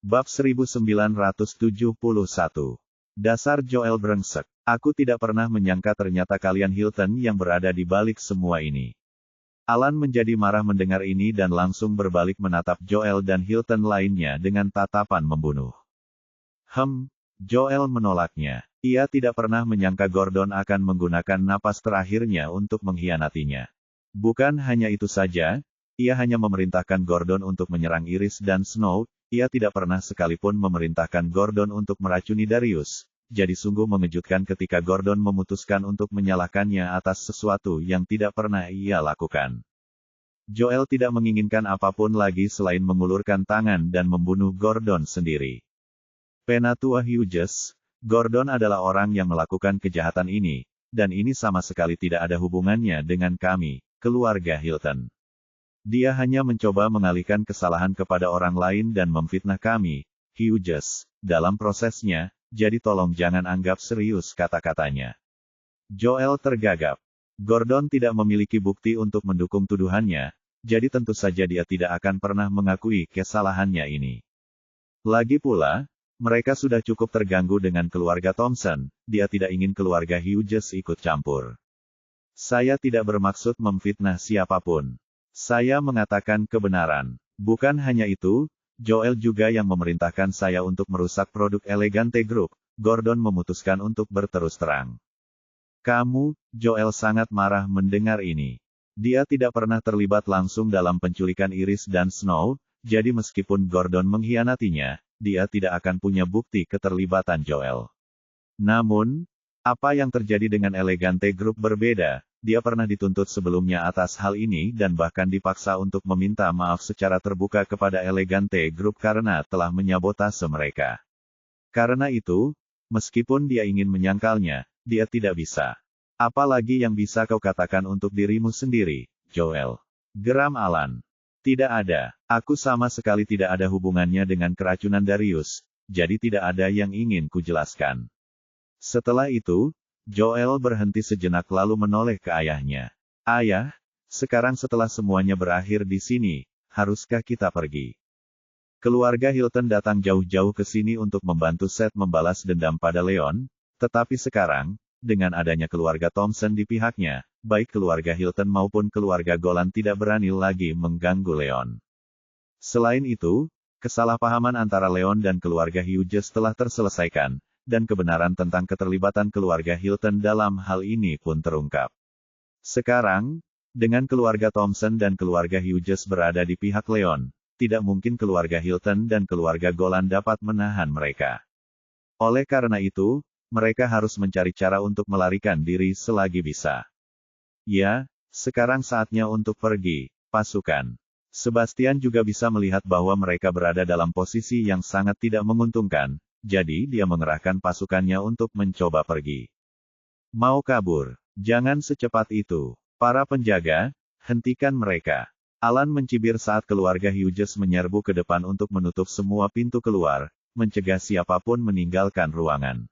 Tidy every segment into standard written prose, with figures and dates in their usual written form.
Bab 1971. Dasar Joel brengsek. Aku tidak pernah menyangka ternyata kalian Hilton yang berada di balik semua ini. Alan menjadi marah mendengar ini dan langsung berbalik menatap Joel dan Hilton lainnya dengan tatapan membunuh. Joel menolaknya. Ia tidak pernah menyangka Gordon akan menggunakan napas terakhirnya untuk mengkhianatinya. Bukan hanya itu saja, ia hanya memerintahkan Gordon untuk menyerang Iris dan Snow, ia tidak pernah sekalipun memerintahkan Gordon untuk meracuni Darius. Jadi sungguh mengejutkan ketika Gordon memutuskan untuk menyalahkannya atas sesuatu yang tidak pernah ia lakukan. Joel tidak menginginkan apapun lagi selain mengulurkan tangan dan membunuh Gordon sendiri. Penatua Hughes, Gordon adalah orang yang melakukan kejahatan ini, dan ini sama sekali tidak ada hubungannya dengan kami, keluarga Hilton. Dia hanya mencoba mengalihkan kesalahan kepada orang lain dan memfitnah kami, Hughes, dalam prosesnya, jadi tolong jangan anggap serius kata-katanya. Joel tergagap. Gordon tidak memiliki bukti untuk mendukung tuduhannya, jadi tentu saja dia tidak akan pernah mengakui kesalahannya ini. Lagi pula, mereka sudah cukup terganggu dengan keluarga Thompson, dia tidak ingin keluarga Hughes ikut campur. Saya tidak bermaksud memfitnah siapapun. Saya mengatakan kebenaran. Bukan hanya itu, Joel juga yang memerintahkan saya untuk merusak produk Elegante Group. Gordon memutuskan untuk berterus terang. Kamu, Joel sangat marah mendengar ini. Dia tidak pernah terlibat langsung dalam penculikan Iris dan Snow, jadi meskipun Gordon mengkhianatinya, dia tidak akan punya bukti keterlibatan Joel. Namun, apa yang terjadi dengan Elegante Group berbeda. Dia pernah dituntut sebelumnya atas hal ini dan bahkan dipaksa untuk meminta maaf secara terbuka kepada Elegante Group karena telah menyabotase mereka. Karena itu, meskipun dia ingin menyangkalnya, dia tidak bisa. Apalagi yang bisa kau katakan untuk dirimu sendiri, Joel? Geram Alan. Tidak ada. Aku sama sekali tidak ada hubungannya dengan keracunan Darius, jadi tidak ada yang ingin kujelaskan. Setelah itu, Joel berhenti sejenak lalu menoleh ke ayahnya. Ayah, sekarang setelah semuanya berakhir di sini, haruskah kita pergi? Keluarga Hilton datang jauh-jauh ke sini untuk membantu Seth membalas dendam pada Leon, tetapi sekarang, dengan adanya keluarga Thompson di pihaknya, baik keluarga Hilton maupun keluarga Golan tidak berani lagi mengganggu Leon. Selain itu, kesalahpahaman antara Leon dan keluarga Hughes telah terselesaikan, dan kebenaran tentang keterlibatan keluarga Hilton dalam hal ini pun terungkap. Sekarang, dengan keluarga Thompson dan keluarga Hughes berada di pihak Leon, tidak mungkin keluarga Hilton dan keluarga Golan dapat menahan mereka. Oleh karena itu, mereka harus mencari cara untuk melarikan diri selagi bisa. Ya, sekarang saatnya untuk pergi, pasukan. Sebastian juga bisa melihat bahwa mereka berada dalam posisi yang sangat tidak menguntungkan, jadi dia mengerahkan pasukannya untuk mencoba pergi. Mau kabur? Jangan secepat itu. Para penjaga, hentikan mereka. Alan mencibir saat keluarga Hughes menyerbu ke depan untuk menutup semua pintu keluar, mencegah siapapun meninggalkan ruangan.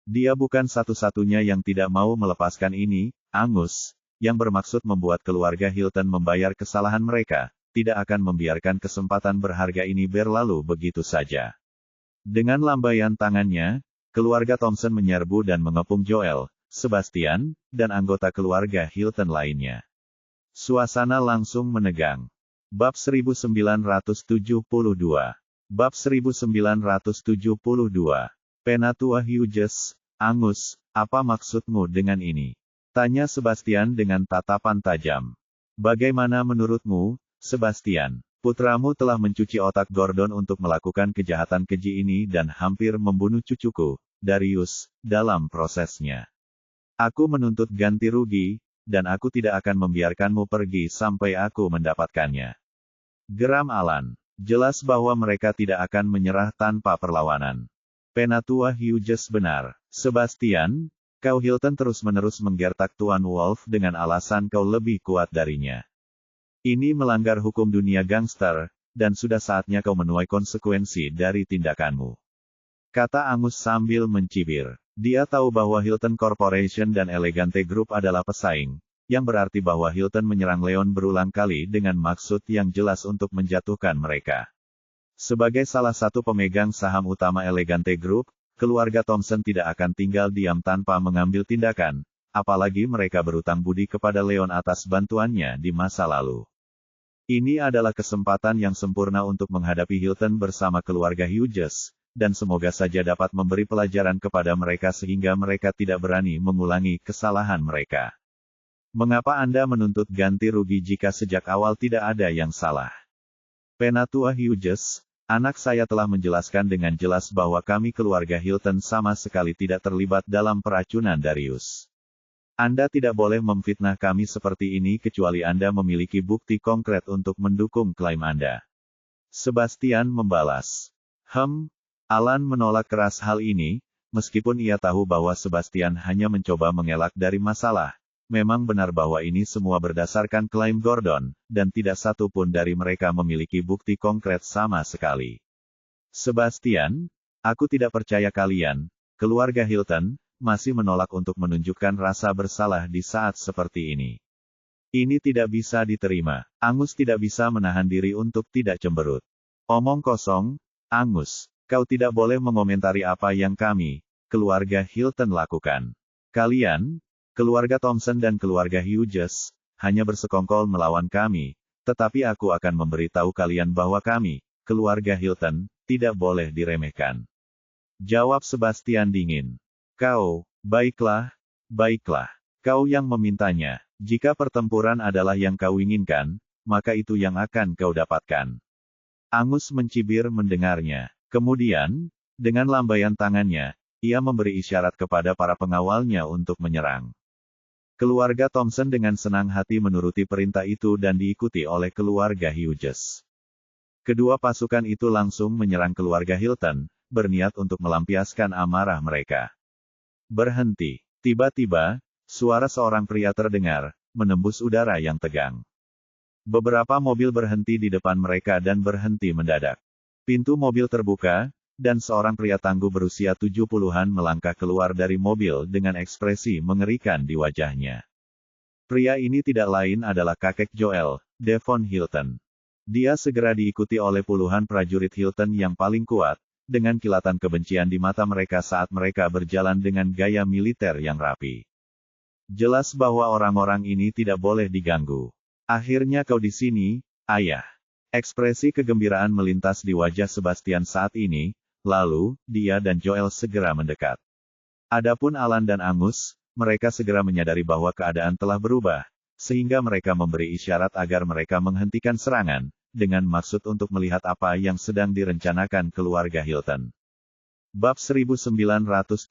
Dia bukan satu-satunya yang tidak mau melepaskan ini, Angus, yang bermaksud membuat keluarga Hilton membayar kesalahan mereka, tidak akan membiarkan kesempatan berharga ini berlalu begitu saja. Dengan lambaian tangannya, keluarga Thompson menyerbu dan mengepung Joel, Sebastian, dan anggota keluarga Hilton lainnya. Suasana langsung menegang. Bab 1972. Bab 1972. Penatua Hughes, Angus, apa maksudmu dengan ini? Tanya Sebastian dengan tatapan tajam. Bagaimana menurutmu, Sebastian? Putramu telah mencuci otak Gordon untuk melakukan kejahatan keji ini dan hampir membunuh cucuku, Darius, dalam prosesnya. Aku menuntut ganti rugi, dan aku tidak akan membiarkanmu pergi sampai aku mendapatkannya. Geram Alan. Jelas bahwa mereka tidak akan menyerah tanpa perlawanan. Penatua Hughes benar. Sebastian, kau Hilton terus-menerus menggertak Tuan Wolf dengan alasan kau lebih kuat darinya. Ini melanggar hukum dunia gangster, dan sudah saatnya kau menuai konsekuensi dari tindakanmu. Kata Angus sambil mencibir. Dia tahu bahwa Hilton Corporation dan Elegante Group adalah pesaing, yang berarti bahwa Hilton menyerang Leon berulang kali dengan maksud yang jelas untuk menjatuhkan mereka. Sebagai salah satu pemegang saham utama Elegante Group, keluarga Thompson tidak akan tinggal diam tanpa mengambil tindakan, apalagi mereka berutang budi kepada Leon atas bantuannya di masa lalu. Ini adalah kesempatan yang sempurna untuk menghadapi Hilton bersama keluarga Hughes, dan semoga saja dapat memberi pelajaran kepada mereka sehingga mereka tidak berani mengulangi kesalahan mereka. Mengapa Anda menuntut ganti rugi jika sejak awal tidak ada yang salah? Penatua Hughes, anak saya telah menjelaskan dengan jelas bahwa kami keluarga Hilton sama sekali tidak terlibat dalam peracunan Darius. Anda tidak boleh memfitnah kami seperti ini kecuali Anda memiliki bukti konkret untuk mendukung klaim Anda. Sebastian membalas. Alan menolak keras hal ini, meskipun ia tahu bahwa Sebastian hanya mencoba mengelak dari masalah. Memang benar bahwa ini semua berdasarkan klaim Gordon, dan tidak satu pun dari mereka memiliki bukti konkret sama sekali. Sebastian, aku tidak percaya kalian, keluarga Hilton, masih menolak untuk menunjukkan rasa bersalah di saat seperti ini. Ini tidak bisa diterima. Angus tidak bisa menahan diri untuk tidak cemberut. Omong kosong, Angus, kau tidak boleh mengomentari apa yang kami, keluarga Hilton lakukan. Kalian, keluarga Thompson dan keluarga Hughes, hanya bersekongkol melawan kami, tetapi aku akan memberitahu kalian bahwa kami, keluarga Hilton, tidak boleh diremehkan. Jawab Sebastian dingin. Kau, baiklah, baiklah. Kau yang memintanya, jika pertempuran adalah yang kau inginkan, maka itu yang akan kau dapatkan. Angus mencibir mendengarnya. Kemudian, dengan lambaian tangannya, ia memberi isyarat kepada para pengawalnya untuk menyerang. Keluarga Thompson dengan senang hati menuruti perintah itu dan diikuti oleh keluarga Hughes. Kedua pasukan itu langsung menyerang keluarga Hilton, berniat untuk melampiaskan amarah mereka. Berhenti. Tiba-tiba, suara seorang pria terdengar, menembus udara yang tegang. Beberapa mobil berhenti di depan mereka dan berhenti mendadak. Pintu mobil terbuka, dan seorang pria tangguh berusia 70-an melangkah keluar dari mobil dengan ekspresi mengerikan di wajahnya. Pria ini tidak lain adalah kakek Joel, Devon Hilton. Dia segera diikuti oleh puluhan prajurit Hilton yang paling kuat, dengan kilatan kebencian di mata mereka saat mereka berjalan dengan gaya militer yang rapi. Jelas bahwa orang-orang ini tidak boleh diganggu. Akhirnya kau di sini, ayah. Ekspresi kegembiraan melintas di wajah Sebastian saat ini. Lalu, dia dan Joel segera mendekat. Adapun Alan dan Angus, mereka segera menyadari bahwa keadaan telah berubah, sehingga mereka memberi isyarat agar mereka menghentikan serangan, dengan maksud untuk melihat apa yang sedang direncanakan keluarga Hilton. Bab 1973.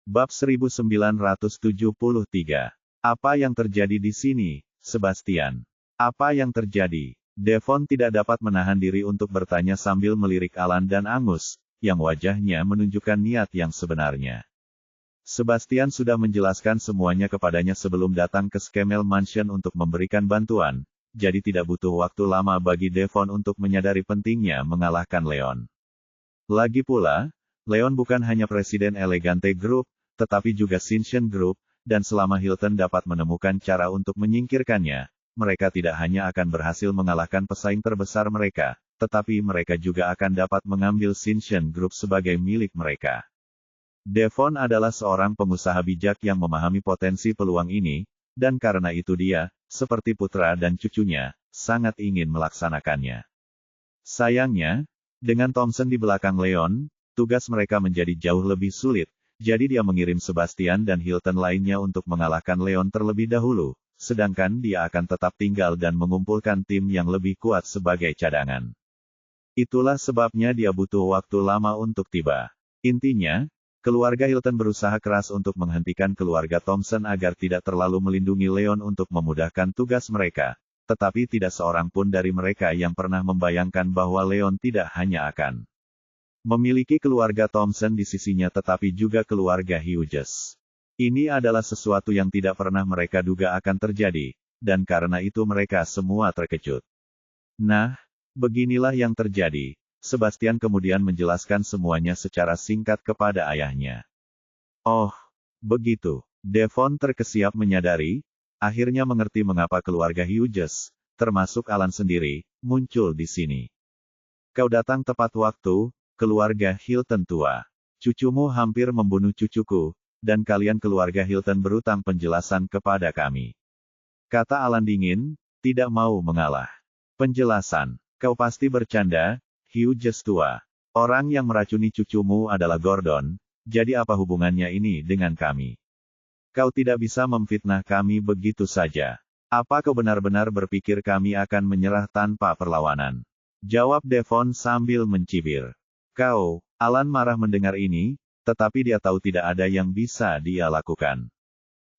Bab 1973. Apa yang terjadi di sini, Sebastian? Apa yang terjadi? Devon tidak dapat menahan diri untuk bertanya sambil melirik Alan dan Angus, yang wajahnya menunjukkan niat yang sebenarnya. Sebastian sudah menjelaskan semuanya kepadanya sebelum datang ke Scamel Mansion untuk memberikan bantuan, jadi tidak butuh waktu lama bagi Devon untuk menyadari pentingnya mengalahkan Leon. Lagi pula, Leon bukan hanya presiden Elegante Group, tetapi juga Cincian Group, dan selama Hilton dapat menemukan cara untuk menyingkirkannya, mereka tidak hanya akan berhasil mengalahkan pesaing terbesar mereka, tetapi mereka juga akan dapat mengambil Cincian Group sebagai milik mereka. Devon adalah seorang pengusaha bijak yang memahami potensi peluang ini, dan karena itu dia, seperti putra dan cucunya, sangat ingin melaksanakannya. Sayangnya, dengan Thompson di belakang Leon, tugas mereka menjadi jauh lebih sulit, jadi dia mengirim Sebastian dan Hilton lainnya untuk mengalahkan Leon terlebih dahulu. Sedangkan dia akan tetap tinggal dan mengumpulkan tim yang lebih kuat sebagai cadangan. Itulah sebabnya dia butuh waktu lama untuk tiba. Intinya, keluarga Hilton berusaha keras untuk menghentikan keluarga Thompson agar tidak terlalu melindungi Leon untuk memudahkan tugas mereka, tetapi tidak seorang pun dari mereka yang pernah membayangkan bahwa Leon tidak hanya akan memiliki keluarga Thompson di sisinya tetapi juga keluarga Hughes. Ini adalah sesuatu yang tidak pernah mereka duga akan terjadi, dan karena itu mereka semua terkejut. Nah, beginilah yang terjadi. Sebastian kemudian menjelaskan semuanya secara singkat kepada ayahnya. Oh, begitu. Devon terkesiap menyadari, akhirnya mengerti mengapa keluarga Hughes, termasuk Alan sendiri, muncul di sini. Kau datang tepat waktu, keluarga Hilton tua. Cucumu hampir membunuh cucuku, dan kalian keluarga Hilton berutang penjelasan kepada kami. Kata Alan dingin, tidak mau mengalah. Penjelasan. Kau pasti bercanda, Hughes tua. Orang yang meracuni cucumu adalah Gordon, jadi apa hubungannya ini dengan kami? Kau tidak bisa memfitnah kami begitu saja. Apa kau benar-benar berpikir kami akan menyerah tanpa perlawanan? Jawab Devon sambil mencibir. Kau, Alan marah mendengar ini, tetapi dia tahu tidak ada yang bisa dia lakukan.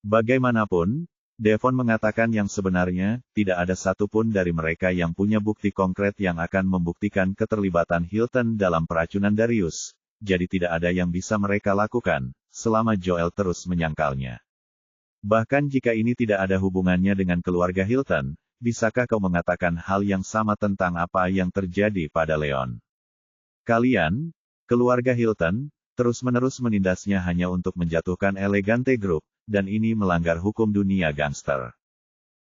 Bagaimanapun, Devon mengatakan yang sebenarnya, tidak ada satupun dari mereka yang punya bukti konkret yang akan membuktikan keterlibatan Hilton dalam peracunan Darius, jadi tidak ada yang bisa mereka lakukan, selama Joel terus menyangkalnya. Bahkan jika ini tidak ada hubungannya dengan keluarga Hilton, bisakah kau mengatakan hal yang sama tentang apa yang terjadi pada Leon? Kalian, keluarga Hilton, terus-menerus menindasnya hanya untuk menjatuhkan Elegante Group, dan ini melanggar hukum dunia gangster.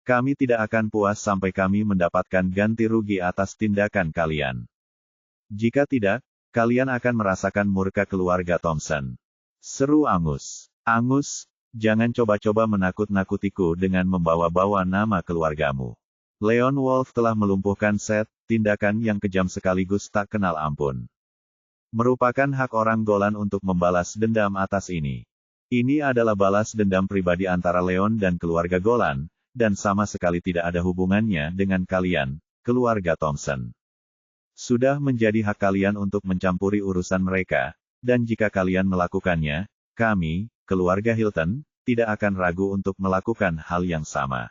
Kami tidak akan puas sampai kami mendapatkan ganti rugi atas tindakan kalian. Jika tidak, kalian akan merasakan murka keluarga Thompson. Seru Angus. Angus, jangan coba-coba menakut-nakutiku dengan membawa-bawa nama keluargamu. Leon Wolf telah melumpuhkan Seth, tindakan yang kejam sekaligus tak kenal ampun. Merupakan hak orang Golan untuk membalas dendam atas ini. Ini adalah balas dendam pribadi antara Leon dan keluarga Golan, dan sama sekali tidak ada hubungannya dengan kalian, keluarga Thompson. Sudah menjadi hak kalian untuk mencampuri urusan mereka, dan jika kalian melakukannya, kami, keluarga Hilton, tidak akan ragu untuk melakukan hal yang sama.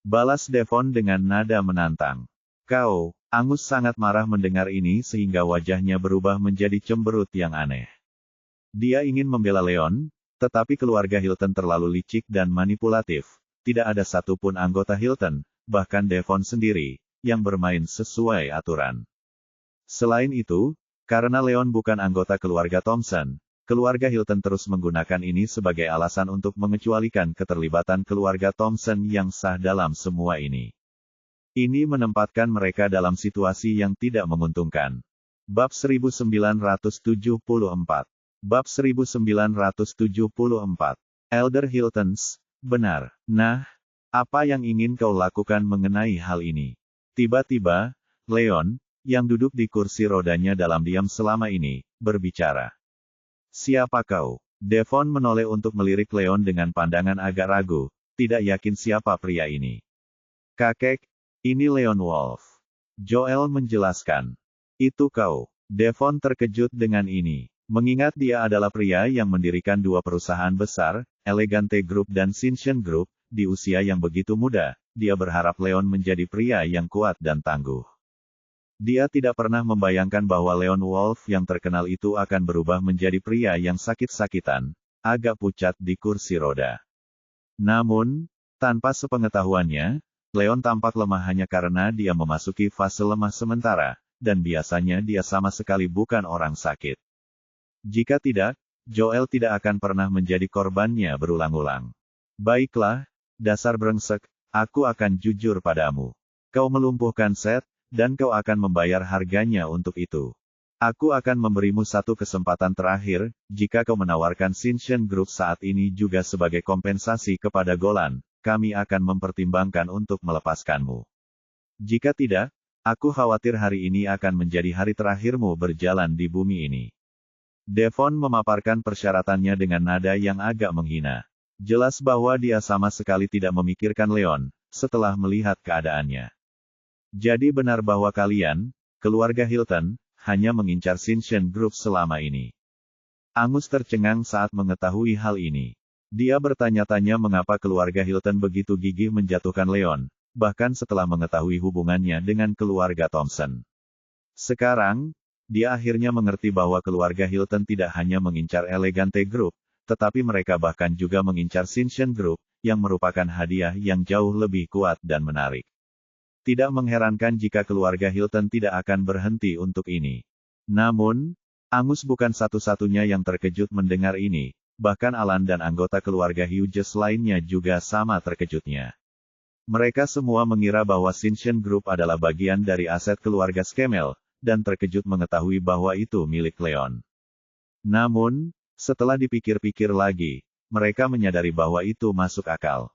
Balas Devon dengan nada menantang. Kau, Angus sangat marah mendengar ini sehingga wajahnya berubah menjadi cemberut yang aneh. Dia ingin membela Leon, tetapi keluarga Hilton terlalu licik dan manipulatif. Tidak ada satupun anggota Hilton, bahkan Devon sendiri, yang bermain sesuai aturan. Selain itu, karena Leon bukan anggota keluarga Thompson, keluarga Hilton terus menggunakan ini sebagai alasan untuk mengecualikan keterlibatan keluarga Thompson yang sah dalam semua ini. Ini menempatkan mereka dalam situasi yang tidak menguntungkan. Bab 1974. Bab 1974. Elder Hiltons, benar. Nah, apa yang ingin kau lakukan mengenai hal ini? Tiba-tiba, Leon, yang duduk di kursi rodanya dalam diam selama ini, berbicara. Siapa kau? Devon menoleh untuk melirik Leon dengan pandangan agak ragu, tidak yakin siapa pria ini. Kakek, ini Leon Wolf. Joel menjelaskan. Itu kau. Devon terkejut dengan ini. Mengingat dia adalah pria yang mendirikan dua perusahaan besar, Elegante Group dan Sinchen Group, di usia yang begitu muda, dia berharap Leon menjadi pria yang kuat dan tangguh. Dia tidak pernah membayangkan bahwa Leon Wolf yang terkenal itu akan berubah menjadi pria yang sakit-sakitan, agak pucat di kursi roda. Namun, tanpa sepengetahuannya, Leon tampak lemah hanya karena dia memasuki fase lemah sementara, dan biasanya dia sama sekali bukan orang sakit. Jika tidak, Joel tidak akan pernah menjadi korbannya berulang-ulang. Baiklah, dasar brengsek, aku akan jujur padamu. Kau melumpuhkan Seth, dan kau akan membayar harganya untuk itu. Aku akan memberimu satu kesempatan terakhir, jika kau menawarkan Sinchen Group saat ini juga sebagai kompensasi kepada Golan, kami akan mempertimbangkan untuk melepaskanmu. Jika tidak, aku khawatir hari ini akan menjadi hari terakhirmu berjalan di bumi ini. Devon memaparkan persyaratannya dengan nada yang agak menghina. Jelas bahwa dia sama sekali tidak memikirkan Leon, setelah melihat keadaannya. Jadi benar bahwa kalian, keluarga Hilton, hanya mengincar Sinchen Group selama ini. Angus tercengang saat mengetahui hal ini. Dia bertanya-tanya mengapa keluarga Hilton begitu gigih menjatuhkan Leon, bahkan setelah mengetahui hubungannya dengan keluarga Thompson. Sekarang, dia akhirnya mengerti bahwa keluarga Hilton tidak hanya mengincar Elegante Group, tetapi mereka bahkan juga mengincar Sinchen Group, yang merupakan hadiah yang jauh lebih kuat dan menarik. Tidak mengherankan jika keluarga Hilton tidak akan berhenti untuk ini. Namun, Angus bukan satu-satunya yang terkejut mendengar ini, bahkan Alan dan anggota keluarga Hughes lainnya juga sama terkejutnya. Mereka semua mengira bahwa Sinchen Group adalah bagian dari aset keluarga Skemel, dan terkejut mengetahui bahwa itu milik Leon. Namun, setelah dipikir-pikir lagi, mereka menyadari bahwa itu masuk akal.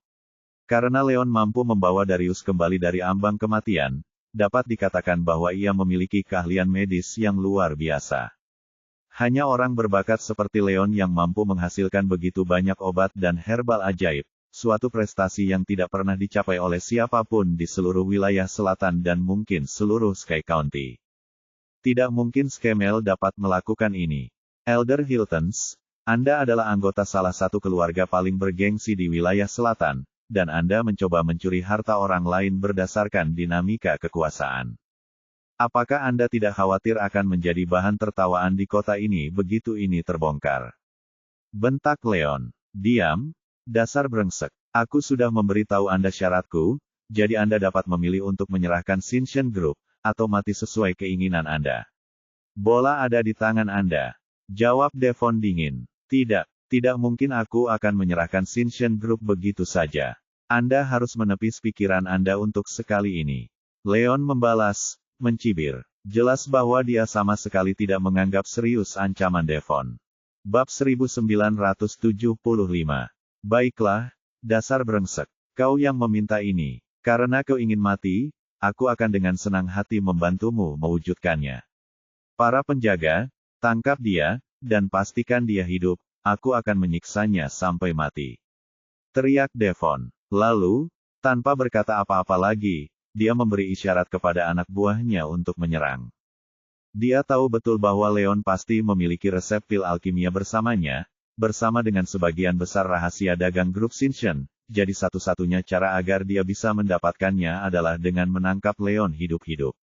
Karena Leon mampu membawa Darius kembali dari ambang kematian, dapat dikatakan bahwa ia memiliki keahlian medis yang luar biasa. Hanya orang berbakat seperti Leon yang mampu menghasilkan begitu banyak obat dan herbal ajaib, suatu prestasi yang tidak pernah dicapai oleh siapapun di seluruh wilayah selatan dan mungkin seluruh Sky County. Tidak mungkin Skemel dapat melakukan ini. Elder Hiltons, Anda adalah anggota salah satu keluarga paling bergengsi di wilayah selatan, dan Anda mencoba mencuri harta orang lain berdasarkan dinamika kekuasaan. Apakah Anda tidak khawatir akan menjadi bahan tertawaan di kota ini begitu ini terbongkar? Bentak Leon. Diam. Dasar brengsek. Aku sudah memberitahu Anda syaratku, jadi Anda dapat memilih untuk menyerahkan Shinshin Group, atau mati sesuai keinginan Anda. Bola ada di tangan Anda. Jawab Devon dingin. Tidak mungkin aku akan menyerahkan Shinshin Group begitu saja. Anda harus menepis pikiran Anda untuk sekali ini. Leon membalas, mencibir. Jelas bahwa dia sama sekali tidak menganggap serius ancaman Devon. Bab 1975. Baiklah, dasar brengsek. Kau yang meminta ini. Karena kau ingin mati, aku akan dengan senang hati membantumu mewujudkannya. Para penjaga, tangkap dia, dan pastikan dia hidup, aku akan menyiksanya sampai mati. Teriak Devon. Lalu, tanpa berkata apa-apa lagi, dia memberi isyarat kepada anak buahnya untuk menyerang. Dia tahu betul bahwa Leon pasti memiliki resep pil alkimia bersamanya, bersama dengan sebagian besar rahasia dagang grup Shinshin, jadi satu-satunya cara agar dia bisa mendapatkannya adalah dengan menangkap Leon hidup-hidup.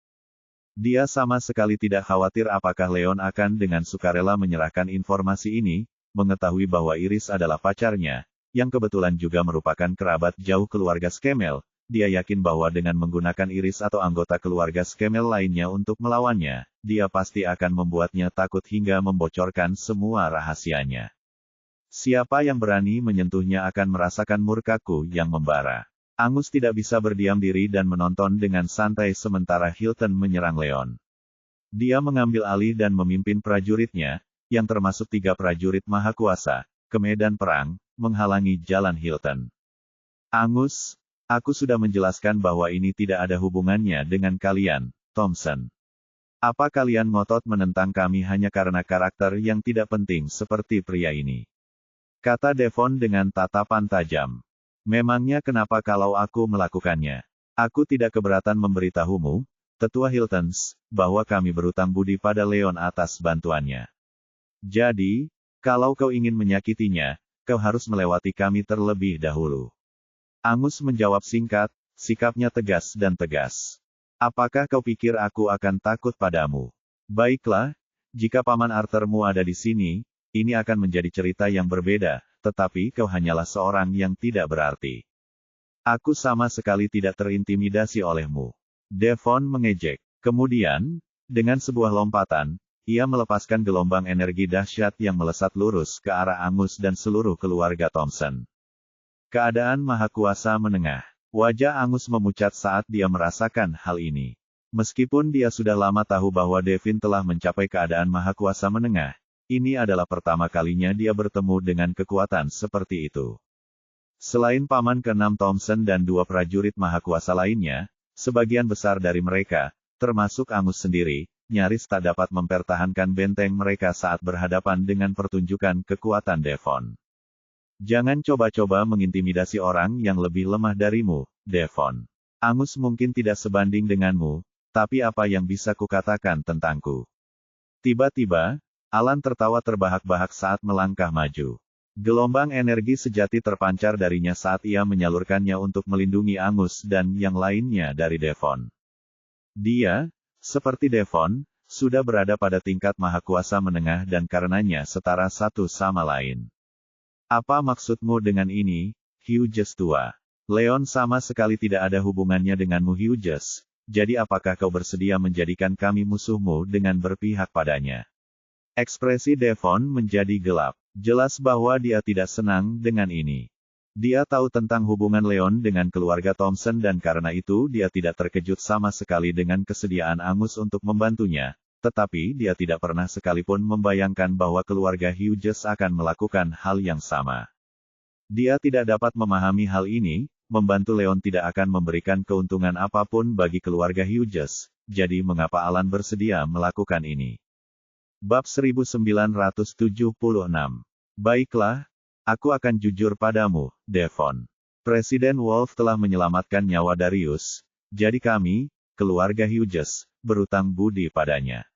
Dia sama sekali tidak khawatir apakah Leon akan dengan sukarela menyerahkan informasi ini, mengetahui bahwa Iris adalah pacarnya, yang kebetulan juga merupakan kerabat jauh keluarga Skemel. Dia yakin bahwa dengan menggunakan Iris atau anggota keluarga Skemel lainnya untuk melawannya, dia pasti akan membuatnya takut hingga membocorkan semua rahasianya. Siapa yang berani menyentuhnya akan merasakan murkaku yang membara. Angus tidak bisa berdiam diri dan menonton dengan santai sementara Hilton menyerang Leon. Dia mengambil alih dan memimpin prajuritnya, yang termasuk 3 prajurit maha kuasa, ke medan perang, menghalangi jalan Hilton. Angus, aku sudah menjelaskan bahwa ini tidak ada hubungannya dengan kalian, Thompson. Apa kalian ngotot menentang kami hanya karena karakter yang tidak penting seperti pria ini? Kata Devon dengan tatapan tajam. Memangnya kenapa kalau aku melakukannya? Aku tidak keberatan memberitahumu, Tetua Hiltons, bahwa kami berutang budi pada Leon atas bantuannya. Jadi, kalau kau ingin menyakitinya, kau harus melewati kami terlebih dahulu. Angus menjawab singkat, sikapnya tegas dan tegas. Apakah kau pikir aku akan takut padamu? Baiklah, jika Paman Arthurmu ada di sini, ini akan menjadi cerita yang berbeda, tetapi kau hanyalah seorang yang tidak berarti. Aku sama sekali tidak terintimidasi olehmu. Devon mengejek. Kemudian, dengan sebuah lompatan, ia melepaskan gelombang energi dahsyat yang melesat lurus ke arah Angus dan seluruh keluarga Thompson. Keadaan Maha Kuasa menengah. Wajah Angus memucat saat dia merasakan hal ini. Meskipun dia sudah lama tahu bahwa Devin telah mencapai keadaan Maha Kuasa menengah, ini adalah pertama kalinya dia bertemu dengan kekuatan seperti itu. Selain Paman ke-6 Thompson dan 2 prajurit maha kuasa lainnya, sebagian besar dari mereka, termasuk Angus sendiri, nyaris tak dapat mempertahankan benteng mereka saat berhadapan dengan pertunjukan kekuatan Devon. Jangan coba-coba mengintimidasi orang yang lebih lemah darimu, Devon. Angus mungkin tidak sebanding denganmu, tapi apa yang bisa kukatakan tentangku? Tiba-tiba, Alan tertawa terbahak-bahak saat melangkah maju. Gelombang energi sejati terpancar darinya saat ia menyalurkannya untuk melindungi Angus dan yang lainnya dari Devon. Dia, seperti Devon, sudah berada pada tingkat maha kuasa menengah dan karenanya setara satu sama lain. Apa maksudmu dengan ini, Hughes tua? Leon sama sekali tidak ada hubungannya denganmu Hughes, jadi apakah kau bersedia menjadikan kami musuhmu dengan berpihak padanya? Ekspresi Devon menjadi gelap. Jelas bahwa dia tidak senang dengan ini. Dia tahu tentang hubungan Leon dengan keluarga Thompson dan karena itu dia tidak terkejut sama sekali dengan kesediaan Angus untuk membantunya, tetapi dia tidak pernah sekalipun membayangkan bahwa keluarga Hughes akan melakukan hal yang sama. Dia tidak dapat memahami hal ini, membantu Leon tidak akan memberikan keuntungan apapun bagi keluarga Hughes, jadi mengapa Alan bersedia melakukan ini? Bab 1976. Baiklah, aku akan jujur padamu, Devon. Presiden Wolf telah menyelamatkan nyawa Darius, jadi kami, keluarga Hughes, berutang budi padanya.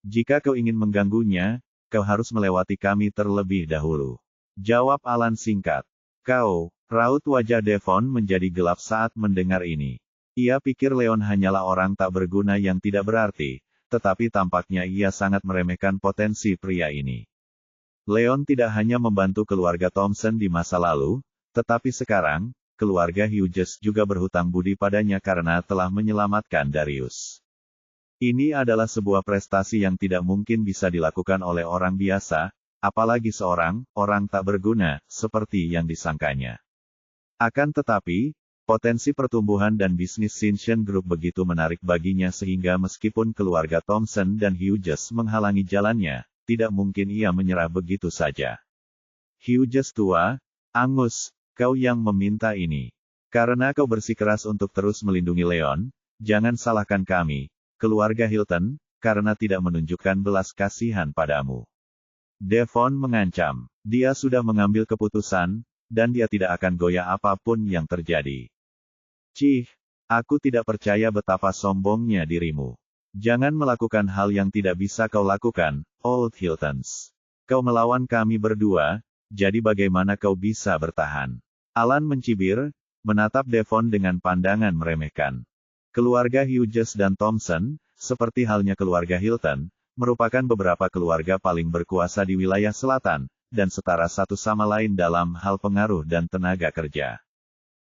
Jika kau ingin mengganggunya, kau harus melewati kami terlebih dahulu. Jawab Alan singkat. Kau, raut wajah Devon menjadi gelap saat mendengar ini. Ia pikir Leon hanyalah orang tak berguna yang tidak berarti, tetapi tampaknya ia sangat meremehkan potensi pria ini. Leon tidak hanya membantu keluarga Thompson di masa lalu, tetapi sekarang, keluarga Hughes juga berhutang budi padanya karena telah menyelamatkan Darius. Ini adalah sebuah prestasi yang tidak mungkin bisa dilakukan oleh orang biasa, apalagi seorang orang tak berguna, seperti yang disangkanya. Akan tetapi, potensi pertumbuhan dan bisnis Sinchen Group begitu menarik baginya sehingga meskipun keluarga Thompson dan Hughes menghalangi jalannya, tidak mungkin ia menyerah begitu saja. Hughes tua, Angus, kau yang meminta ini. Karena kau bersikeras untuk terus melindungi Leon, jangan salahkan kami, keluarga Hilton, karena tidak menunjukkan belas kasihan padamu. Devon mengancam. Dia sudah mengambil keputusan, dan dia tidak akan goyah apapun yang terjadi. Cih, aku tidak percaya betapa sombongnya dirimu. Jangan melakukan hal yang tidak bisa kau lakukan, Old Hiltons. Kau melawan kami berdua, jadi bagaimana kau bisa bertahan? Alan mencibir, menatap Devon dengan pandangan meremehkan. Keluarga Hughes dan Thompson, seperti halnya keluarga Hilton, merupakan beberapa keluarga paling berkuasa di wilayah selatan, dan setara satu sama lain dalam hal pengaruh dan tenaga kerja.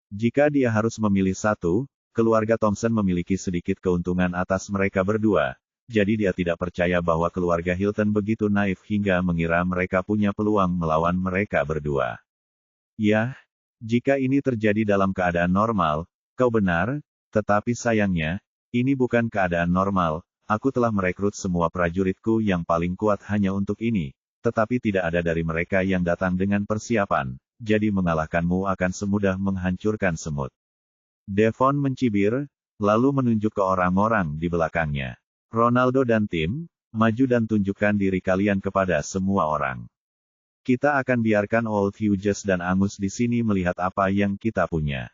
Jika dia harus memilih satu, keluarga Thompson memiliki sedikit keuntungan atas mereka berdua, jadi dia tidak percaya bahwa keluarga Hilton begitu naif hingga mengira mereka punya peluang melawan mereka berdua. Ya, jika ini terjadi dalam keadaan normal, kau benar, tetapi sayangnya, ini bukan keadaan normal. Aku telah merekrut semua prajuritku yang paling kuat hanya untuk ini, tetapi tidak ada dari mereka yang datang dengan persiapan, jadi mengalahkanmu akan semudah menghancurkan semut. Devon mencibir, lalu menunjuk ke orang-orang di belakangnya. Ronaldo dan tim, maju dan tunjukkan diri kalian kepada semua orang. Kita akan biarkan Old Hughes dan Angus di sini melihat apa yang kita punya.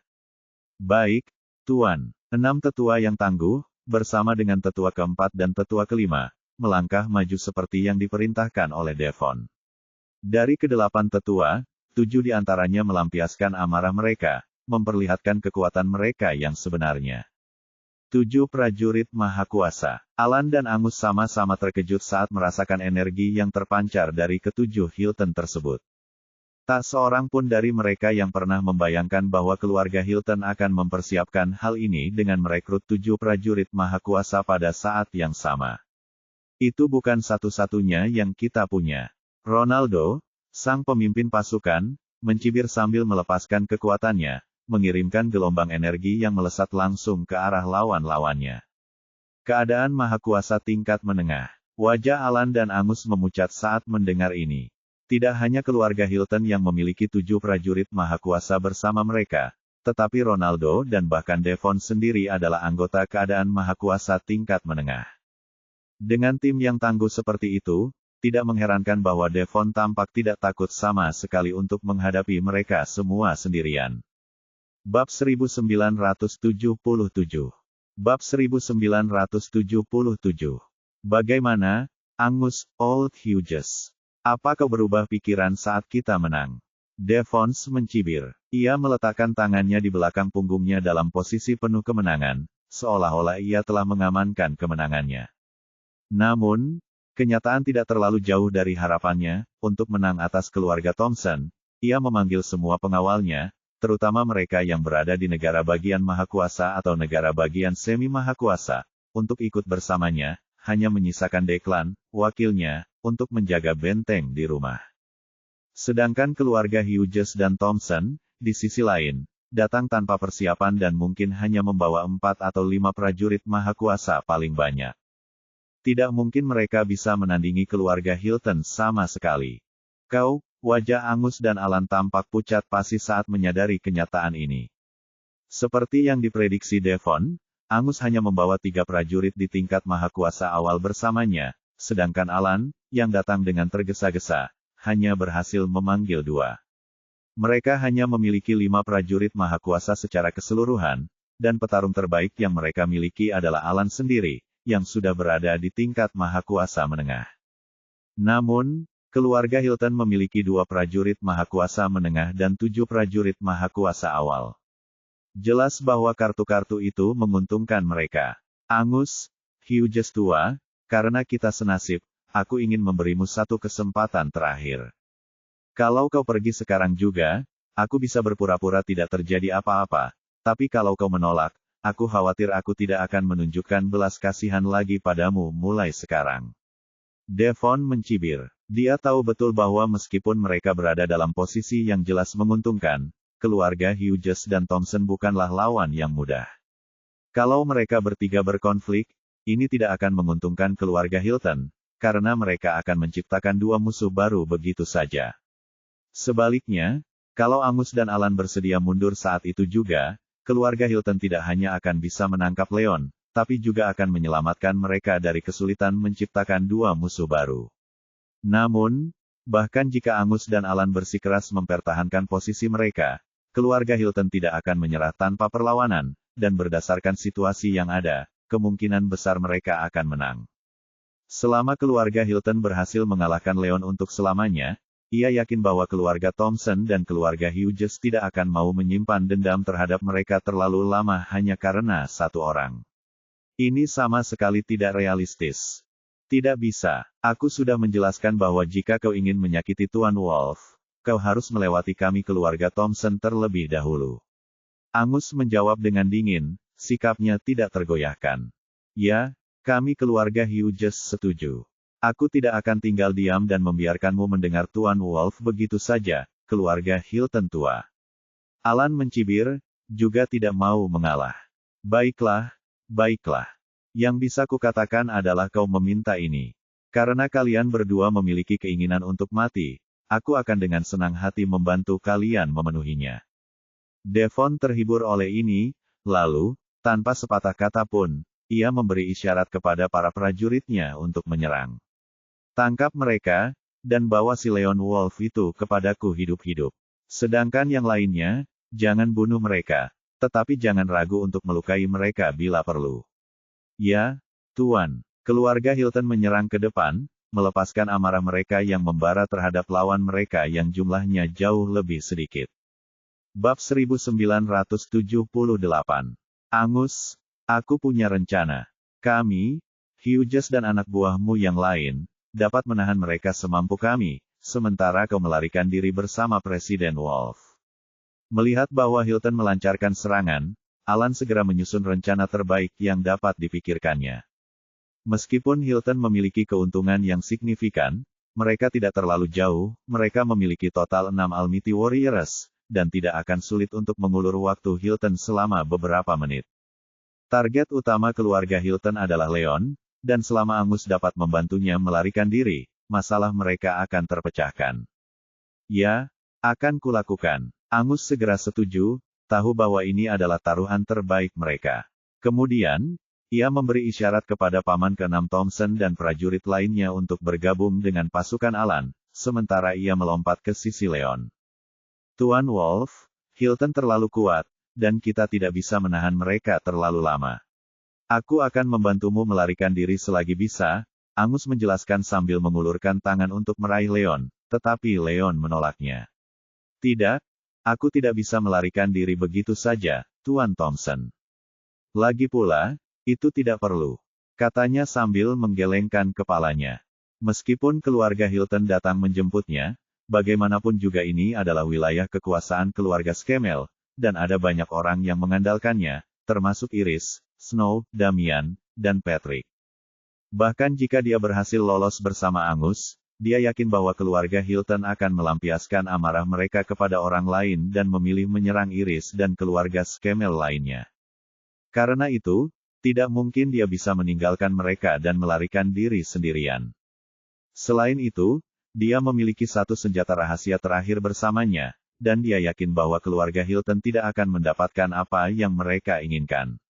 Baik, Tuan. 6 tetua yang tangguh, bersama dengan tetua keempat dan tetua kelima, melangkah maju seperti yang diperintahkan oleh Devon. Dari ke-8 tetua, 7 di antaranya melampiaskan amarah mereka, memperlihatkan kekuatan mereka yang sebenarnya. 7 prajurit maha kuasa. Alan dan Angus sama-sama terkejut saat merasakan energi yang terpancar dari ke-7 Hilton tersebut. Tak seorang pun dari mereka yang pernah membayangkan bahwa keluarga Hilton akan mempersiapkan hal ini dengan merekrut 7 prajurit maha kuasa pada saat yang sama. Itu bukan satu-satunya yang kita punya. Ronaldo, sang pemimpin pasukan, mencibir sambil melepaskan kekuatannya, mengirimkan gelombang energi yang melesat langsung ke arah lawan-lawannya. Keadaan maha kuasa tingkat menengah. Wajah Alan dan Angus memucat saat mendengar ini. Tidak hanya keluarga Hilton yang memiliki 7 prajurit maha kuasa bersama mereka, tetapi Ronaldo dan bahkan Devon sendiri adalah anggota keadaan maha kuasa tingkat menengah. Dengan tim yang tangguh seperti itu, tidak mengherankan bahwa Devon tampak tidak takut sama sekali untuk menghadapi mereka semua sendirian. Bab 1977. Bab 1977. Bagaimana, Angus, Old Hughes? Apa kau berubah pikiran saat kita menang? Devon mencibir. Ia meletakkan tangannya di belakang punggungnya dalam posisi penuh kemenangan, seolah-olah ia telah mengamankan kemenangannya. Namun, kenyataan tidak terlalu jauh dari harapannya. Untuk menang atas keluarga Thompson, ia memanggil semua pengawalnya, terutama mereka yang berada di negara bagian maha kuasa atau negara bagian semi maha kuasa, untuk ikut bersamanya, hanya menyisakan Declan, wakilnya, untuk menjaga benteng di rumah. Sedangkan keluarga Hughes dan Thompson, di sisi lain, datang tanpa persiapan dan mungkin hanya membawa 4 atau 5 prajurit mahakuasa paling banyak. Tidak mungkin mereka bisa menandingi keluarga Hilton sama sekali. Kau, wajah Angus dan Alan tampak pucat pasi saat menyadari kenyataan ini. Seperti yang diprediksi Devon, Angus hanya membawa 3 prajurit di tingkat mahakuasa awal bersamanya, sedangkan Alan, yang datang dengan tergesa-gesa, hanya berhasil memanggil 2. Mereka hanya memiliki 5 prajurit mahakuasa secara keseluruhan, dan petarung terbaik yang mereka miliki adalah Alan sendiri, yang sudah berada di tingkat mahakuasa menengah. Namun, keluarga Hilton memiliki 2 prajurit mahakuasa menengah dan 7 prajurit mahakuasa awal. Jelas bahwa kartu-kartu itu menguntungkan mereka. Angus, Hughes tua, karena kita senasib, aku ingin memberimu satu kesempatan terakhir. Kalau kau pergi sekarang juga, aku bisa berpura-pura tidak terjadi apa-apa, tapi kalau kau menolak, aku khawatir aku tidak akan menunjukkan belas kasihan lagi padamu mulai sekarang. Devon mencibir. Dia tahu betul bahwa meskipun mereka berada dalam posisi yang jelas menguntungkan, keluarga Hughes dan Thompson bukanlah lawan yang mudah. Kalau mereka bertiga berkonflik, ini tidak akan menguntungkan keluarga Hilton, karena mereka akan menciptakan 2 musuh baru begitu saja. Sebaliknya, kalau Angus dan Alan bersedia mundur saat itu juga, keluarga Hilton tidak hanya akan bisa menangkap Leon, tapi juga akan menyelamatkan mereka dari kesulitan menciptakan 2 musuh baru. Namun, bahkan jika Angus dan Alan bersikeras mempertahankan posisi mereka, keluarga Hilton tidak akan menyerah tanpa perlawanan, dan berdasarkan situasi yang ada, kemungkinan besar mereka akan menang. Selama keluarga Hilton berhasil mengalahkan Leon untuk selamanya, ia yakin bahwa keluarga Thompson dan keluarga Hughes tidak akan mau menyimpan dendam terhadap mereka terlalu lama hanya karena 1 orang. Ini sama sekali tidak realistis. Tidak bisa. Aku sudah menjelaskan bahwa jika kau ingin menyakiti Tuan Wolf, kau harus melewati kami keluarga Thompson terlebih dahulu. Angus menjawab dengan dingin, sikapnya tidak tergoyahkan. Ya, kami keluarga Hughes setuju. Aku tidak akan tinggal diam dan membiarkanmu mendengar Tuan Wolf begitu saja, keluarga Hilton tua. Alan mencibir, juga tidak mau mengalah. Baiklah, baiklah. Yang bisa kukatakan adalah kau meminta ini. Karena kalian berdua memiliki keinginan untuk mati, aku akan dengan senang hati membantu kalian memenuhinya. Devon terhibur oleh ini, lalu, tanpa sepatah kata pun, ia memberi isyarat kepada para prajuritnya untuk menyerang. Tangkap mereka, dan bawa si Leon Wolf itu kepadaku hidup-hidup. Sedangkan yang lainnya, jangan bunuh mereka, tetapi jangan ragu untuk melukai mereka bila perlu. Ya, Tuan. Keluarga Hilton menyerang ke depan, melepaskan amarah mereka yang membara terhadap lawan mereka yang jumlahnya jauh lebih sedikit. Bab 1978. Angus, aku punya rencana. Kami, Hughes dan anak buahmu yang lain, dapat menahan mereka semampu kami, sementara kau melarikan diri bersama Presiden Wolf. Melihat bahwa Hilton melancarkan serangan, Alan segera menyusun rencana terbaik yang dapat dipikirkannya. Meskipun Hilton memiliki keuntungan yang signifikan, mereka tidak terlalu jauh, mereka memiliki total 6 Almighty Warriors, dan tidak akan sulit untuk mengulur waktu Hilton selama beberapa menit. Target utama keluarga Hilton adalah Leon, dan selama Angus dapat membantunya melarikan diri, masalah mereka akan terpecahkan. Ya, akan kulakukan. Angus segera setuju, tahu bahwa ini adalah taruhan terbaik mereka. Kemudian, ia memberi isyarat kepada paman ke-6 Thompson dan prajurit lainnya untuk bergabung dengan pasukan Alan, sementara ia melompat ke sisi Leon. Tuan Wolf, Hilton terlalu kuat, dan kita tidak bisa menahan mereka terlalu lama. Aku akan membantumu melarikan diri selagi bisa, Angus menjelaskan sambil mengulurkan tangan untuk meraih Leon, tetapi Leon menolaknya. Tidak, aku tidak bisa melarikan diri begitu saja, Tuan Thompson. Lagi pula, itu tidak perlu, katanya sambil menggelengkan kepalanya. Meskipun keluarga Hilton datang menjemputnya, bagaimanapun juga ini adalah wilayah kekuasaan keluarga Skemel, dan ada banyak orang yang mengandalkannya, termasuk Iris, Snow, Damian, dan Patrick. Bahkan jika dia berhasil lolos bersama Angus, dia yakin bahwa keluarga Hilton akan melampiaskan amarah mereka kepada orang lain dan memilih menyerang Iris dan keluarga Skemel lainnya. Karena itu, tidak mungkin dia bisa meninggalkan mereka dan melarikan diri sendirian. Selain itu, dia memiliki satu senjata rahasia terakhir bersamanya, dan dia yakin bahwa keluarga Hilton tidak akan mendapatkan apa yang mereka inginkan.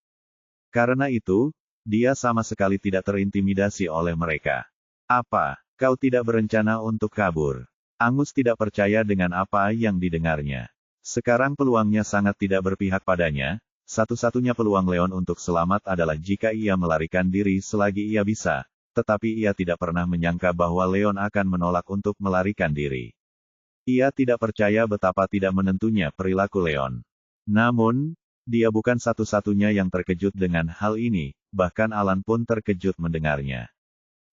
Karena itu, dia sama sekali tidak terintimidasi oleh mereka. Apa, kau tidak berencana untuk kabur? Angus tidak percaya dengan apa yang didengarnya. Sekarang peluangnya sangat tidak berpihak padanya, satu-satunya peluang Leon untuk selamat adalah jika ia melarikan diri selagi ia bisa, tetapi ia tidak pernah menyangka bahwa Leon akan menolak untuk melarikan diri. Ia tidak percaya betapa tidak menentunya perilaku Leon. Namun, dia bukan satu-satunya yang terkejut dengan hal ini, bahkan Alan pun terkejut mendengarnya.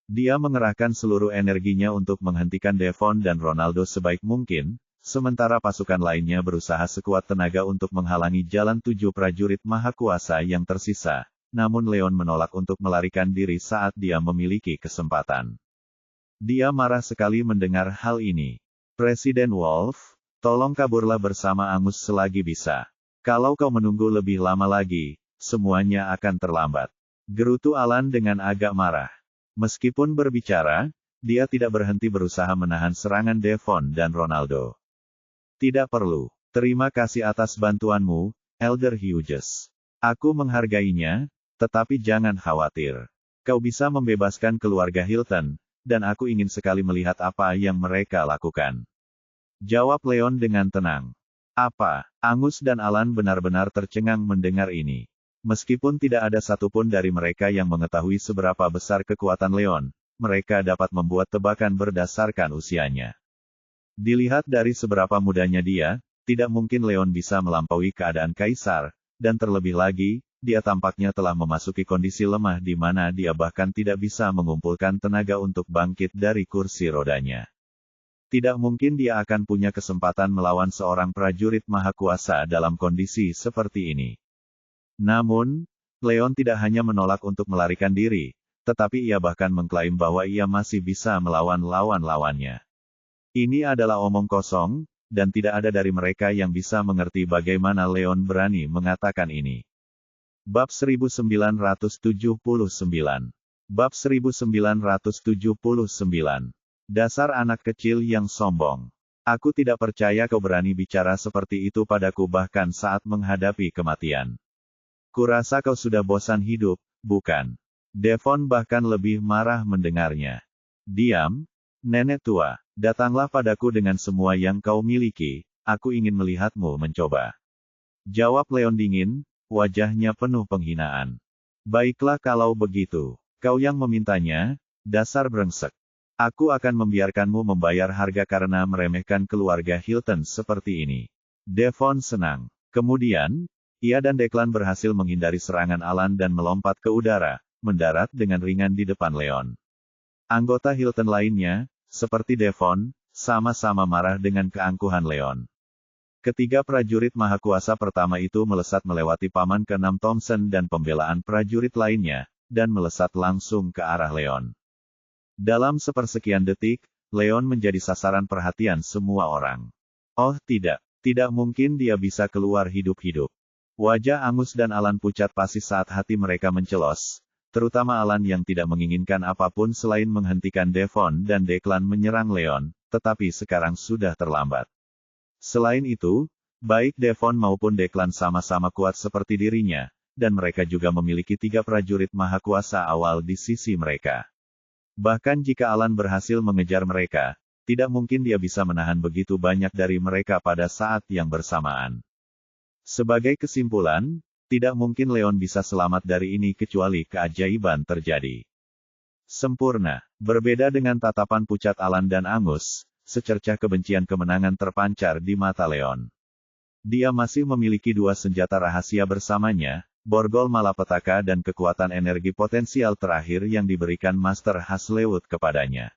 Dia mengerahkan seluruh energinya untuk menghentikan Devon dan Ronaldo sebaik mungkin, sementara pasukan lainnya berusaha sekuat tenaga untuk menghalangi jalan 7 prajurit maha kuasa yang tersisa, namun Leon menolak untuk melarikan diri saat dia memiliki kesempatan. Dia marah sekali mendengar hal ini. Presiden Wolf, tolong kaburlah bersama Angus selagi bisa. Kalau kau menunggu lebih lama lagi, semuanya akan terlambat. Gerutu Alan dengan agak marah. Meskipun berbicara, dia tidak berhenti berusaha menahan serangan Devon dan Ronaldo. Tidak perlu. Terima kasih atas bantuanmu, Elder Hughes. Aku menghargainya, tetapi jangan khawatir. Kau bisa membebaskan keluarga Hilton, dan aku ingin sekali melihat apa yang mereka lakukan. Jawab Leon dengan tenang. Apa? Angus dan Alan benar-benar tercengang mendengar ini. Meskipun tidak ada satupun dari mereka yang mengetahui seberapa besar kekuatan Leon, mereka dapat membuat tebakan berdasarkan usianya. Dilihat dari seberapa mudanya dia, tidak mungkin Leon bisa melampaui keadaan kaisar, dan terlebih lagi, dia tampaknya telah memasuki kondisi lemah di mana dia bahkan tidak bisa mengumpulkan tenaga untuk bangkit dari kursi rodanya. Tidak mungkin dia akan punya kesempatan melawan seorang prajurit maha kuasa dalam kondisi seperti ini. Namun, Leon tidak hanya menolak untuk melarikan diri, tetapi ia bahkan mengklaim bahwa ia masih bisa melawan lawan-lawannya. Ini adalah omong kosong, dan tidak ada dari mereka yang bisa mengerti bagaimana Leon berani mengatakan ini. Bab 1979. Bab 1979. Dasar anak kecil yang sombong. Aku tidak percaya kau berani bicara seperti itu padaku bahkan saat menghadapi kematian. Kurasa kau sudah bosan hidup, bukan? Devon bahkan lebih marah mendengarnya. Diam, nenek tua. Datanglah padaku dengan semua yang kau miliki, aku ingin melihatmu mencoba. Jawab Leon dingin, wajahnya penuh penghinaan. Baiklah kalau begitu. Kau yang memintanya, dasar brengsek. Aku akan membiarkanmu membayar harga karena meremehkan keluarga Hilton seperti ini. Devon senang. Kemudian, ia dan Declan berhasil menghindari serangan Alan dan melompat ke udara, mendarat dengan ringan di depan Leon. Anggota Hilton lainnya, seperti Devon, sama-sama marah dengan keangkuhan Leon. Ketiga prajurit maha kuasa pertama itu melesat melewati paman ke-6 Thompson dan pembelaan prajurit lainnya, dan melesat langsung ke arah Leon. Dalam sepersekian detik, Leon menjadi sasaran perhatian semua orang. Oh tidak, tidak mungkin dia bisa keluar hidup-hidup. Wajah Angus dan Alan pucat pasi saat hati mereka mencelos, terutama Alan yang tidak menginginkan apapun selain menghentikan Devon dan Declan menyerang Leon, tetapi sekarang sudah terlambat. Selain itu, baik Devon maupun Declan sama-sama kuat seperti dirinya, dan mereka juga memiliki 3 prajurit maha kuasa awal di sisi mereka. Bahkan jika Alan berhasil mengejar mereka, tidak mungkin dia bisa menahan begitu banyak dari mereka pada saat yang bersamaan. Sebagai kesimpulan, tidak mungkin Leon bisa selamat dari ini kecuali keajaiban terjadi. Sempurna. Berbeda dengan tatapan pucat Alan dan Angus, secercah kebencian kemenangan terpancar di mata Leon. Dia masih memiliki 2 senjata rahasia bersamanya, borgol malapetaka dan kekuatan energi potensial terakhir yang diberikan Master Haslewood kepadanya.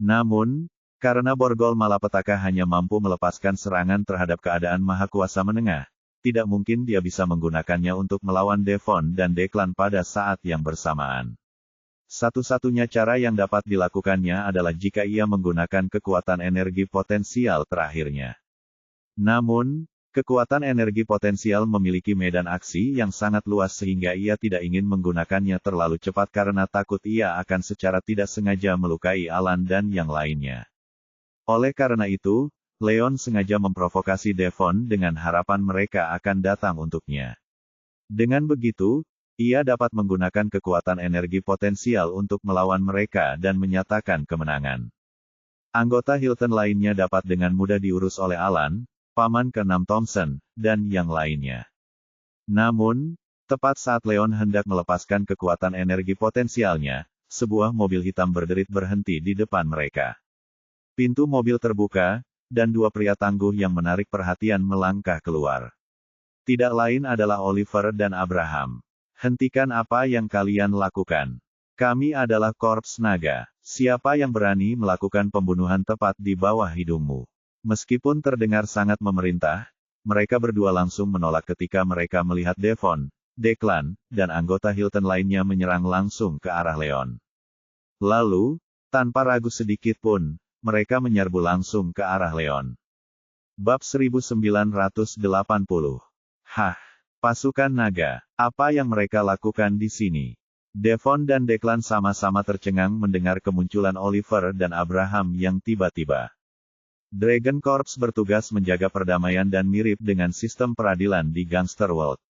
Namun, karena borgol malapetaka hanya mampu melepaskan serangan terhadap keadaan maha kuasa menengah, tidak mungkin dia bisa menggunakannya untuk melawan Devon dan Declan pada saat yang bersamaan. Satu-satunya cara yang dapat dilakukannya adalah jika ia menggunakan kekuatan energi potensial terakhirnya. Namun, kekuatan energi potensial memiliki medan aksi yang sangat luas sehingga ia tidak ingin menggunakannya terlalu cepat karena takut ia akan secara tidak sengaja melukai Alan dan yang lainnya. Oleh karena itu, Leon sengaja memprovokasi Devon dengan harapan mereka akan datang untuknya. Dengan begitu, ia dapat menggunakan kekuatan energi potensial untuk melawan mereka dan menyatakan kemenangan. Anggota Hilton lainnya dapat dengan mudah diurus oleh Alan, paman ke-6 Thompson, dan yang lainnya. Namun, tepat saat Leon hendak melepaskan kekuatan energi potensialnya, sebuah mobil hitam berderit berhenti di depan mereka. Pintu mobil terbuka, dan dua pria tangguh yang menarik perhatian melangkah keluar. Tidak lain adalah Oliver dan Abraham. Hentikan apa yang kalian lakukan. Kami adalah Korps Naga. Siapa yang berani melakukan pembunuhan tepat di bawah hidungmu? Meskipun terdengar sangat memerintah, mereka berdua langsung menolak ketika mereka melihat Devon, Declan, dan anggota Hilton lainnya menyerang langsung ke arah Leon. Lalu, tanpa ragu sedikit pun, mereka menyerbu langsung ke arah Leon. Bab 1980. Hah, pasukan naga, apa yang mereka lakukan di sini? Devon dan Declan sama-sama tercengang mendengar kemunculan Oliver dan Abraham yang tiba-tiba. Dragon Corps bertugas menjaga perdamaian dan mirip dengan sistem peradilan di Gangster World.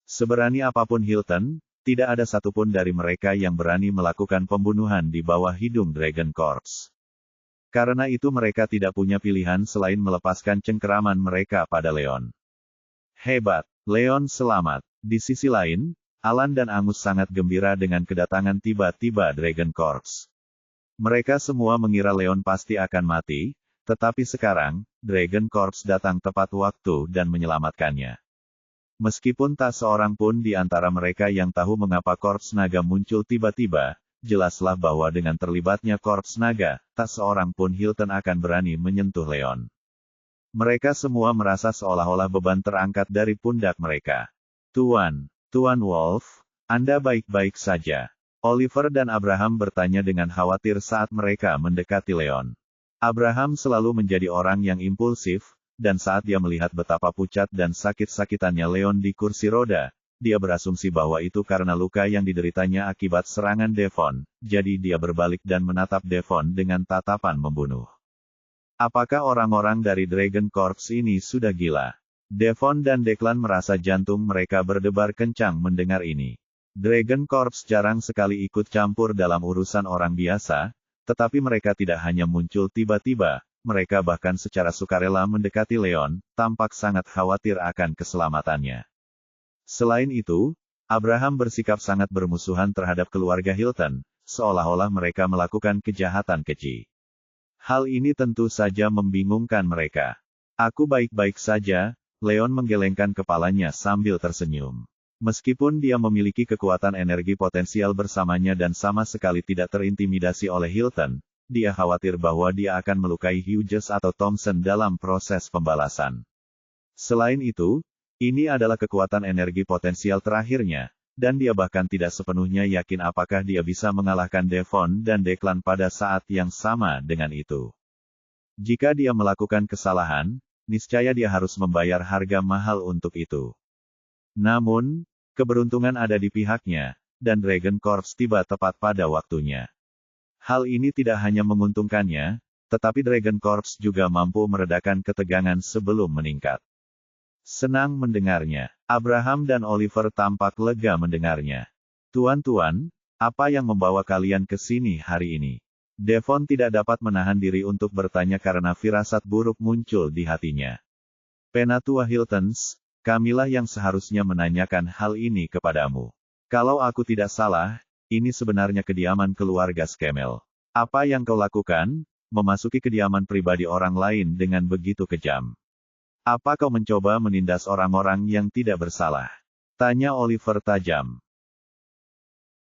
Seberani apapun Hilton, tidak ada satupun dari mereka yang berani melakukan pembunuhan di bawah hidung Dragon Corps. Karena itu mereka tidak punya pilihan selain melepaskan cengkeraman mereka pada Leon. Hebat, Leon selamat. Di sisi lain, Alan dan Angus sangat gembira dengan kedatangan tiba-tiba Dragon Corps. Mereka semua mengira Leon pasti akan mati, tetapi sekarang, Dragon Corps datang tepat waktu dan menyelamatkannya. Meskipun tak seorang pun di antara mereka yang tahu mengapa Korps Naga muncul tiba-tiba, jelaslah bahwa dengan terlibatnya Korps Naga, tak seorang pun Hilton akan berani menyentuh Leon. Mereka semua merasa seolah-olah beban terangkat dari pundak mereka. Tuan Wolf, Anda baik-baik saja. Oliver dan Abraham bertanya dengan khawatir saat mereka mendekati Leon. Abraham selalu menjadi orang yang impulsif, dan saat dia melihat betapa pucat dan sakit-sakitannya Leon di kursi roda, dia berasumsi bahwa itu karena luka yang dideritanya akibat serangan Devon, jadi dia berbalik dan menatap Devon dengan tatapan membunuh. Apakah orang-orang dari Dragon Corps ini sudah gila? Devon dan Declan merasa jantung mereka berdebar kencang mendengar ini. Dragon Corps jarang sekali ikut campur dalam urusan orang biasa, tetapi mereka tidak hanya muncul tiba-tiba, mereka bahkan secara sukarela mendekati Leon, tampak sangat khawatir akan keselamatannya. Selain itu, Abraham bersikap sangat bermusuhan terhadap keluarga Hilton, seolah-olah mereka melakukan kejahatan keji. Hal ini tentu saja membingungkan mereka. Aku baik-baik saja, Leon menggelengkan kepalanya sambil tersenyum. Meskipun dia memiliki kekuatan energi potensial bersamanya dan sama sekali tidak terintimidasi oleh Hilton, dia khawatir bahwa dia akan melukai Hughes atau Thompson dalam proses pembalasan. Selain itu, ini adalah kekuatan energi potensial terakhirnya, dan dia bahkan tidak sepenuhnya yakin apakah dia bisa mengalahkan Devon dan Declan pada saat yang sama dengan itu. Jika dia melakukan kesalahan, niscaya dia harus membayar harga mahal untuk itu. Namun, keberuntungan ada di pihaknya, dan Dragon Corps tiba tepat pada waktunya. Hal ini tidak hanya menguntungkannya, tetapi Dragon Corps juga mampu meredakan ketegangan sebelum meningkat. Senang mendengarnya. Abraham dan Oliver tampak lega mendengarnya. Tuan-tuan, apa yang membawa kalian ke sini hari ini? Devon tidak dapat menahan diri untuk bertanya karena firasat buruk muncul di hatinya. Penatua Hiltons, kamilah yang seharusnya menanyakan hal ini kepadamu. Kalau aku tidak salah, ini sebenarnya kediaman keluarga Skemel. Apa yang kau lakukan? Memasuki kediaman pribadi orang lain dengan begitu kejam. Apa kau mencoba menindas orang-orang yang tidak bersalah? Tanya Oliver tajam.